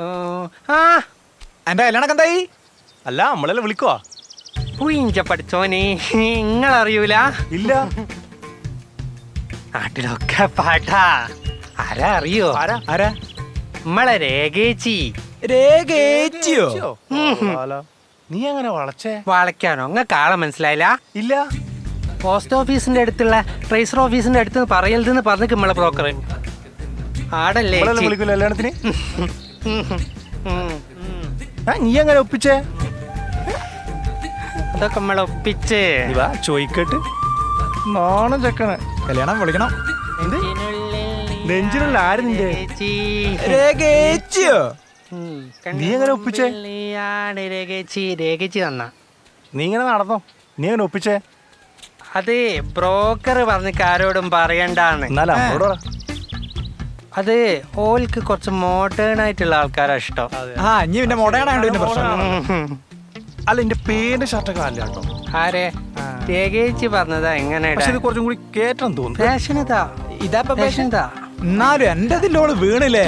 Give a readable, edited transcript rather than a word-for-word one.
ആ എന്റെ കല്യാണൊക്കെ എന്തായി? അല്ല നമ്മളെല്ലാം വിളിക്കുവാ. പൂയിഞ്ച പഠിച്ചോനെ, നിങ്ങളറിയൂല? ഇല്ല. നാട്ടിലൊക്കെ പാട്ടാ. ആരാ അറിയോ? ആരാ ആരാ? നമ്മളെ രേഖേച്ചി. രേഖേച്ചിയോ? നീ എങ്ങനെ വളച്ചേ? വളയ്ക്കാനോ? നിങ്ങൾക്ക് ആളെ മനസ്സിലായില്ല? ഇല്ല. പോസ്റ്റ് ഓഫീസിന്റെ അടുത്തുള്ള ട്രേസർ ഓഫീസിന്റെ അടുത്ത് പറയരുതെന്ന് പറഞ്ഞു നമ്മളെ ബ്രോക്കർ. ആടല്ലേ ചേച്ചി? വിളിക്കൂല കല്യാണത്തിന്. നീ എങ്ങനെ ഒപ്പിച്ചേ? അതൊക്കെ നമ്മൾ ഒപ്പിച്ച്. ചോദിക്കട്ട്. നാണം ചെക്കണ്. കല്യാണം വിളിക്കണം. എന്ത് നെഞ്ചിലുള്ള ആര് നിന്റെ? രേഖേച്ചിയോ? നീ എങ്ങനെ ഒപ്പിച്ചേ? രേഖേച്ചി തന്ന. നീ ഇങ്ങനെ നടന്നോ? നീ എങ്ങനെ ഒപ്പിച്ചേ? അത് ബ്രോക്കർ പറഞ്ഞിട്ട് ആരോടും പറയണ്ടാന്ന്. എന്നാലും നമ്മളോട് പറ. അത് ഓൽക്ക് കുറച്ച് മോഡേൺ ആയിട്ടുള്ള ആൾക്കാരാ ഇഷ്ടം. ഇനി പിന്നെ അല്ല എന്റെ പേരിന്റെ ഷർട്ടൊക്കെ അല്ല കേട്ടോ. ആരെ? രേഖേച്ചി പറഞ്ഞതാ എങ്ങനെ കുറച്ചും കൂടി കേറ്റാൻ തോന്നുന്നു. ഫാഷൻ ഇതാ. ഇതാ ഫാഷൻ ഇതാ. എന്നാലും എന്റെ അതിലോള് വീണില്ലേ?